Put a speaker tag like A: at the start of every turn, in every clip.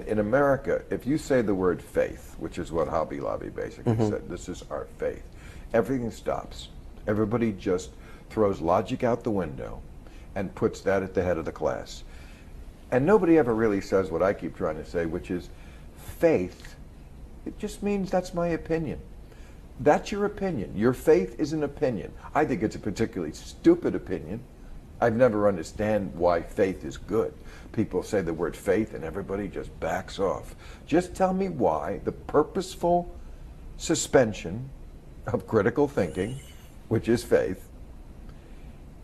A: In America, if you say the word faith, which is what Hobby Lobby basically said, this is our faith, everything stops. Everybody just throws logic out the window and puts that at the head of the class. And nobody ever really says what I keep trying to say, which is faith, it just means that's my opinion. That's your opinion. Your faith is an opinion. I think it's a particularly stupid opinion. I've never understand why faith is good. People say the word faith and everybody just backs off. Just tell me why the purposeful suspension of critical thinking, which is faith,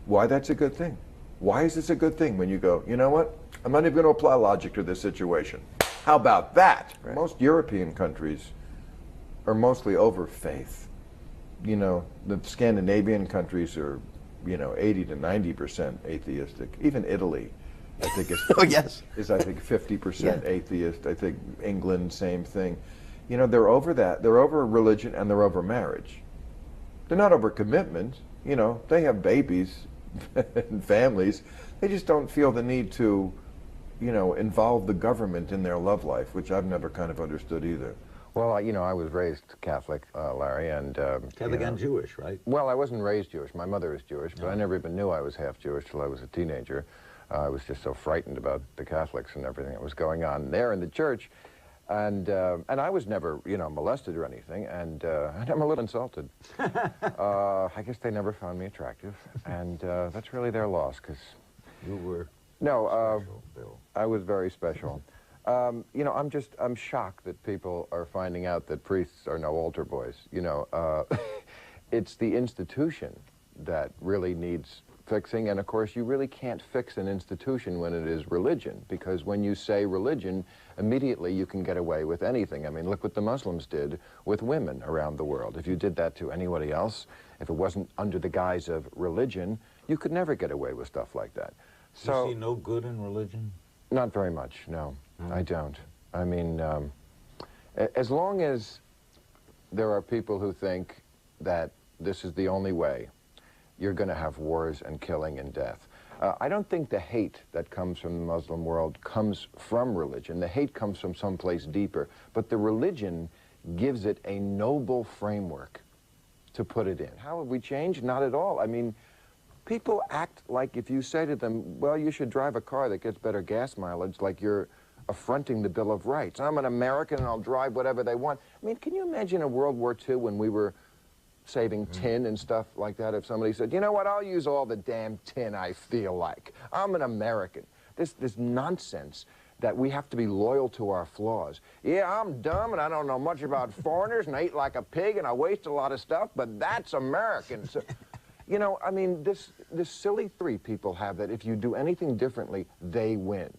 A: why that's a good thing. Why is this a good thing when you go, you know what, I'm not even going to apply logic to this situation. How about that? Right. Most European countries are mostly over faith. You know, the Scandinavian countries are, you know, 80 to 90% atheistic. Even Italy, I think is
B: oh, yes.
A: is I think 50% atheist. I think England, same thing. You know, they're over that. They're over religion and they're over marriage. They're not over commitment. You know, they have babies and families. They just don't feel the need to, you know, involve the government in their love life, which I've never kind of understood either.
C: Well, you know, I was raised Catholic, Larry, and...
B: Catholic and Jewish, right?
C: Well, I wasn't raised Jewish. My mother is Jewish, but I never even knew I was half Jewish till I was a teenager. I was just so frightened about the Catholics and everything that was going on there in the church. And I was never, you know, molested or anything, and I'm a little insulted. I guess they never found me attractive, and that's really their loss, because...
B: You were
C: special,
B: Bill.
C: I was very special. You know, I'm shocked that people are finding out that priests are no altar boys. You know, it's the institution that really needs fixing, and of course you really can't fix an institution when it is religion, because when you say religion, immediately you can get away with anything. I mean, look what the Muslims did with women around the world. If you did that to anybody else, if it wasn't under the guise of religion, you could never get away with stuff like that. So,
B: you see no good in religion?
C: Not very much, no. I don't. I mean, as long as there are people who think that this is the only way, you're going to have wars and killing and death. I don't think the hate that comes from the Muslim world comes from religion. The hate comes from someplace deeper. But the religion gives it a noble framework to put it in. How have we changed? Not at all. I mean, people act like if you say to them, well, you should drive a car that gets better gas mileage, like you're affronting the Bill of Rights. I'm an American and I'll drive whatever they want. I mean, can you imagine in World War II when we were saving tin and stuff like that, if somebody said, you know what, I'll use all the damn tin I feel like. I'm an American. This nonsense that we have to be loyal to our flaws. Yeah, I'm dumb and I don't know much about foreigners and I eat like a pig and I waste a lot of stuff, but that's American. So, you know, I mean, this silly theory people have that if you do anything differently, they win.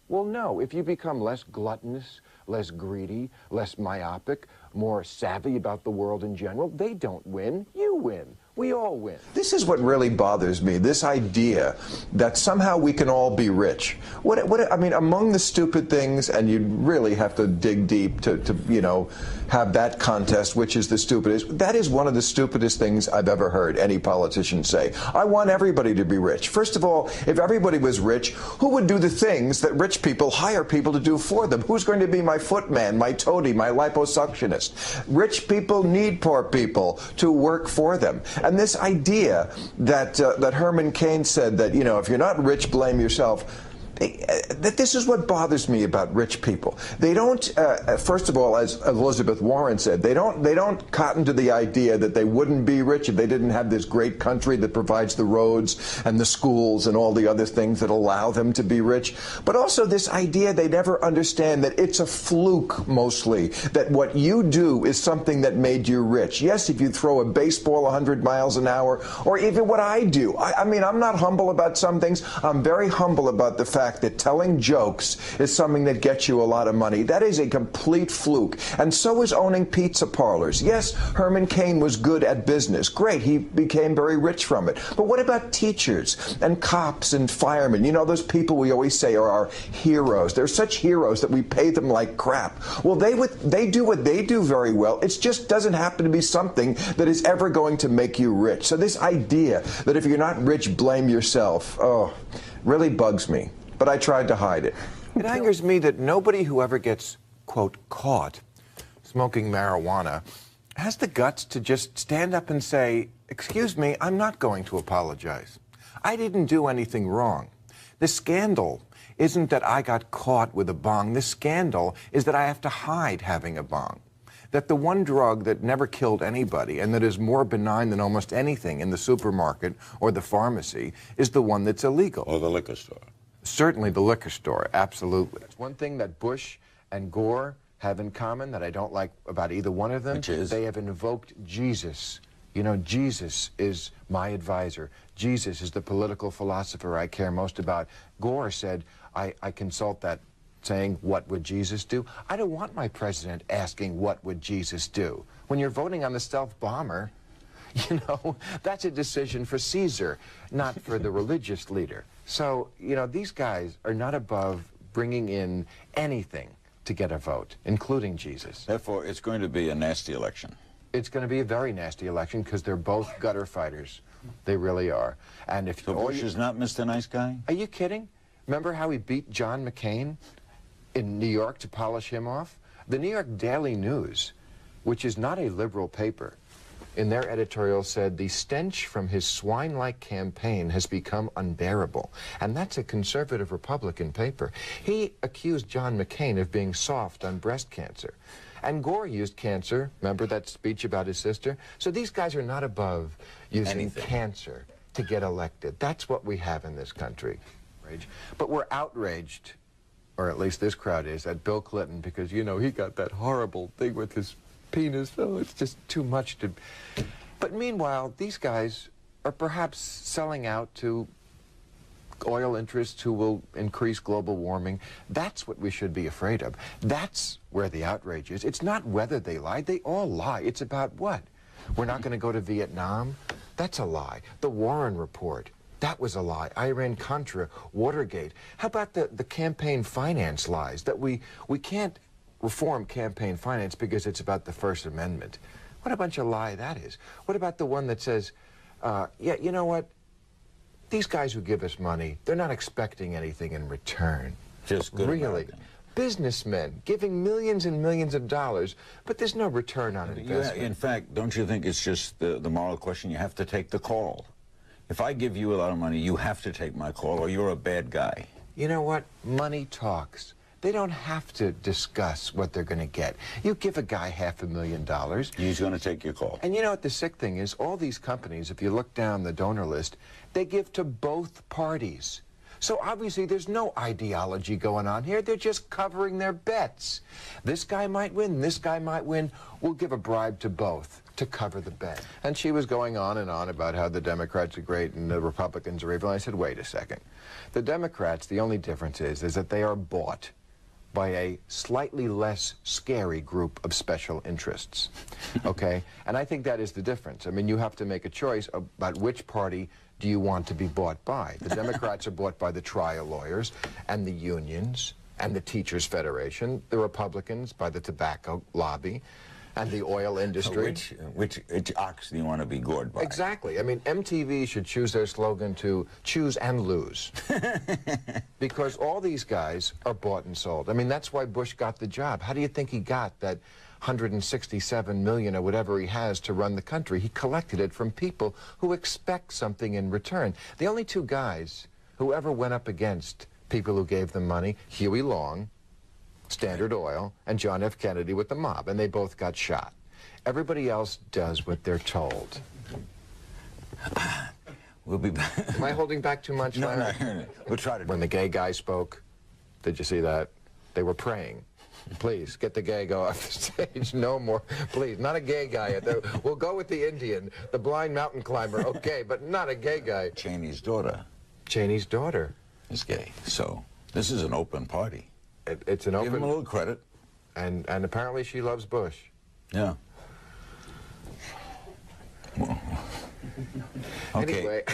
C: Well, no, if you become less gluttonous, less greedy, less myopic, more savvy about the world in general, they don't win, you win. We all win.
A: This is what really bothers me, this idea that somehow we can all be rich. I mean, among the stupid things, and you really have to dig deep to you know, have that contest, which is the stupidest, that is one of the stupidest things I've ever heard any politician say. I want everybody to be rich. First of all, if everybody was rich, who would do the things that rich people hire people to do for them? Who's going to be my footman, my toady, my liposuctionist? Rich people need poor people to work for them. And this idea that that Herman Cain said that, you know, if you're not rich, blame yourself. That this is what bothers me about rich people. They don't, first of all, as Elizabeth Warren said, they don't cotton to the idea that they wouldn't be rich if they didn't have this great country that provides the roads and the schools and all the other things that allow them to be rich. But also this idea they never understand that it's a fluke mostly, that what you do is something that made you rich. Yes, if you throw a baseball 100 miles an hour, or even what I do. I mean, I'm not humble about some things. I'm very humble about the fact fact that telling jokes is something that gets you a lot of money. That is a complete fluke. And so is owning pizza parlors. Yes, Herman Cain was good at business. Great, he became very rich from it. But what about teachers and cops and firemen? You know, those people we always say are our heroes. They're such heroes that we pay them like crap. Well, they do what they do very well. It just doesn't happen to be something that is ever going to make you rich. So this idea that if you're not rich, blame yourself, really bugs me. But I tried to hide it.
C: It angers me that nobody who ever gets, quote, caught smoking marijuana has the guts to just stand up and say, excuse me, I'm not going to apologize. I didn't do anything wrong. The scandal isn't that I got caught with a bong. The scandal is that I have to hide having a bong. That the one drug that never killed anybody and that is more benign than almost anything in the supermarket or the pharmacy is the one that's illegal.
D: Or the liquor store.
C: Certainly the liquor store, absolutely. It's one thing that Bush and Gore have in common that I don't like about either one of them.
D: Which is?
C: They have invoked Jesus. You know, Jesus is my advisor. Jesus is the political philosopher I care most about. Gore said, I consult that saying, what would Jesus do? I don't want my president asking, what would Jesus do? When you're voting on the stealth bomber, you know, that's a decision for Caesar, not for the religious leader. So, you know, these guys are not above bringing in anything to get a vote, including Jesus.
D: Therefore, it's going to be a nasty election.
C: It's going to be a very nasty election because they're both gutter fighters. They really are. And if
D: So Bush is not Mr. Nice Guy?
C: Are you kidding? Remember how he beat John McCain in New York to polish him off? The New York Daily News, which is not a liberal paper, in their editorial said the stench from his swine-like campaign has become unbearable. And that's a conservative Republican paper. He accused John McCain of being soft on breast cancer. And Gore used cancer, remember that speech about his sister? So these guys are not above using cancer to get elected. That's what we have in this country. But we're outraged, or at least this crowd is, at Bill Clinton because, you know, he got that horrible thing with his penis. Oh, it's just too much to... But meanwhile, these guys are perhaps selling out to oil interests who will increase global warming. That's what we should be afraid of. That's where the outrage is. It's not whether they lied. They all lie. It's about what? We're not going to go to Vietnam? That's a lie. The Warren Report. That was a lie. Iran-Contra, Watergate. How about the campaign finance lies? That we can't reform campaign finance because it's about the First Amendment. What a bunch of lie that is. What about the one that says, yeah, you know what? These guys who give us money, they're not expecting anything in return.
D: Just good
C: Really.
D: American.
C: Businessmen giving millions and millions of dollars, but there's no return on investment.
D: In fact, don't you think it's just the moral question? You have to take the call. If I give you a lot of money, you have to take my call or you're a bad guy.
C: You know what? Money talks. They don't have to discuss what they're going to get. You give a guy $500,000.
D: He's going to take your call.
C: And you know what the sick thing is? All these companies, if you look down the donor list, they give to both parties. So obviously there's no ideology going on here. They're just covering their bets. This guy might win, this guy might win. We'll give a bribe to both to cover the bet. And she was going on and on about how the Democrats are great and the Republicans are evil. I said, wait a second. The Democrats, the only difference is that they are bought by a slightly less scary group of special interests, okay? And I think that is the difference. I mean, you have to make a choice about which party do you want to be bought by. The Democrats are bought by the trial lawyers and the unions and the Teachers Federation. The Republicans by the tobacco lobby and the oil industry.
D: Which ox do you want to be gored by?
C: Exactly. I mean, MTV should choose their slogan to choose and lose. Because all these guys are bought and sold. I mean, that's why Bush got the job. How do you think he got that 167 million or whatever he has to run the country? He collected it from people who expect something in return. The only two guys who ever went up against people who gave them money, Huey Long, Standard Oil, and John F. Kennedy with the mob, and they both got shot. Everybody else does what they're told.
D: We'll be back.
C: Am I holding back too much?
D: No,
C: Larry?
D: no. We'll try to.
C: When the gay guy spoke, did you see that? They were praying. Please, get the gay guy off the stage. No more. Please, not a gay guy. We'll go with the Indian, the blind mountain climber, okay, but not a gay guy.
D: Cheney's daughter
C: Cheney's daughter.
D: is gay, so This is an open party.
C: It's an
D: Give him a
C: open...
D: little credit.
C: And apparently she loves Bush.
D: Yeah. Okay.
C: Anyway...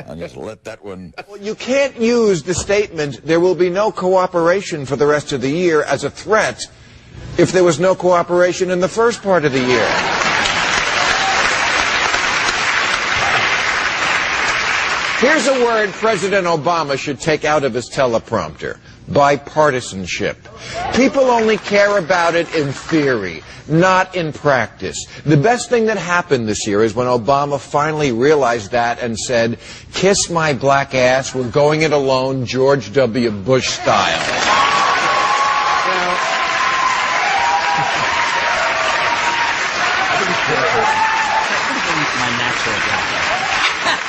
D: I'll just let that one...
A: Well, you can't use the statement, there will be no cooperation for the rest of the year, as a threat if there was no cooperation in the first part of the year. Here's a word President Obama should take out of his teleprompter: bipartisanship. People only care about it in theory, not in practice. The best thing that happened this year is when Obama finally realized that and said, "Kiss my black ass, we're going it alone, George W. Bush style."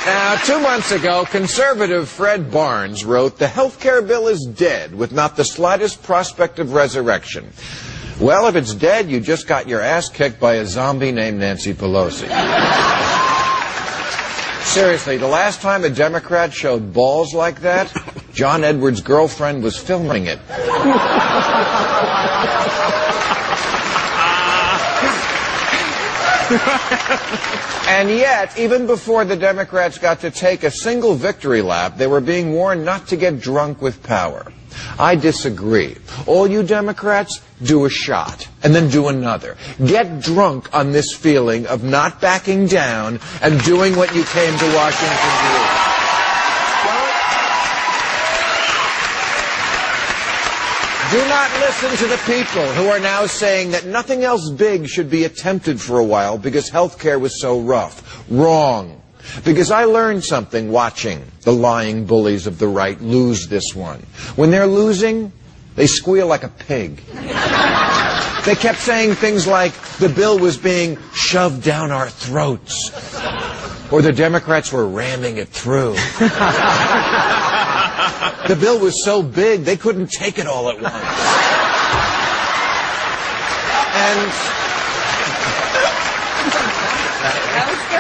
A: Now, 2 months ago, conservative Fred Barnes wrote, "The health care bill is dead, with not the slightest prospect of resurrection." Well, if it's dead, you just got your ass kicked by a zombie named Nancy Pelosi. Seriously, the last time a Democrat showed balls like that, John Edwards' girlfriend was filming it. And yet, even before the Democrats got to take a single victory lap, they were being warned not to get drunk with power. I disagree. All you Democrats, do a shot, and then do another. Get drunk on this feeling of not backing down and doing what you came to Washington to do. Do not listen to the people who are now saying that nothing else big should be attempted for a while because health care was so rough. Wrong. Because I learned something watching the lying bullies of the right lose this one. When they're losing, they squeal like a pig. They kept saying things like the bill was being shoved down our throats, or the Democrats were ramming it through. The bill was so big, they couldn't take it all at once.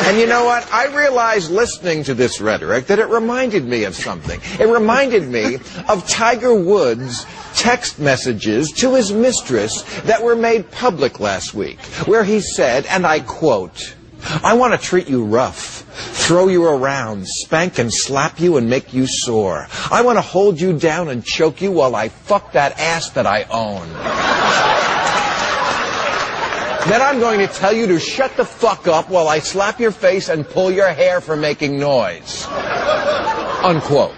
A: And you know what? I realized listening to this rhetoric that it reminded me of something. It reminded me of Tiger Woods' text messages to his mistress that were made public last week, where he said, and I quote, "I want to treat you rough, throw you around, spank and slap you and make you sore. I want to hold you down and choke you while I fuck that ass that I own. Then I'm going to tell you to shut the fuck up while I slap your face and pull your hair for making noise." Unquote.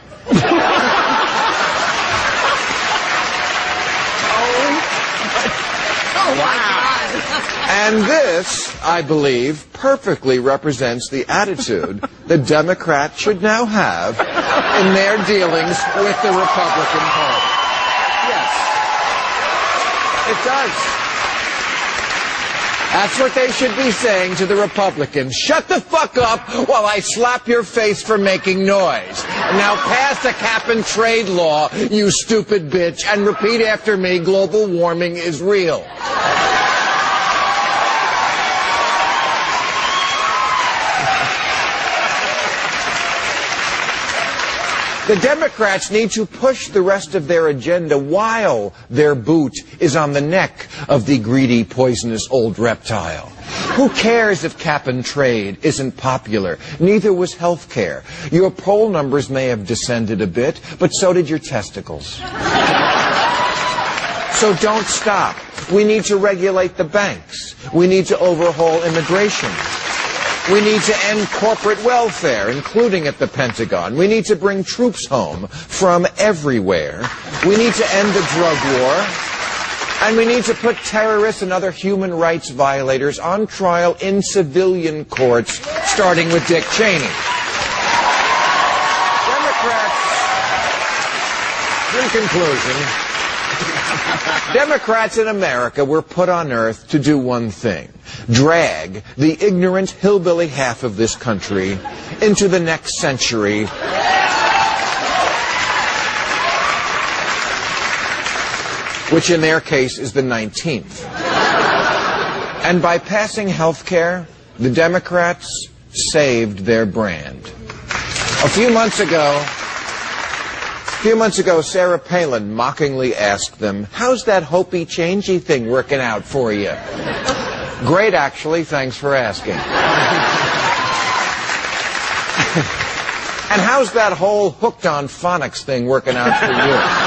A: And this, I believe, perfectly represents the attitude the Democrats should now have in their dealings with the Republican Party. Yes, it does. That's what they should be saying to the Republicans. Shut the fuck up while I slap your face for making noise. Now pass a cap-and-trade law, you stupid bitch, and repeat after me, global warming is real. The Democrats need to push the rest of their agenda while their boot is on the neck of the greedy, poisonous old reptile. Who cares if cap and trade isn't popular? Neither was health care. Your poll numbers may have descended a bit, but so did your testicles. So don't stop. We need to regulate the banks. We need to overhaul immigration. We need to end corporate welfare, including at the Pentagon. We need to bring troops home from everywhere. We need to end the drug war. And we need to put terrorists and other human rights violators on trial in civilian courts, starting with Dick Cheney. Democrats, in conclusion, Democrats in America were put on earth to do one thing: drag the ignorant hillbilly half of this country into the next century, which in their case is the 19th. And by passing health care, the Democrats saved their brand. A few months ago, A few months ago, Sarah Palin mockingly asked them, "How's that hopey-changey thing working out for you?" "Great, actually. Thanks for asking." "And how's that whole hooked on phonics thing working out for you?"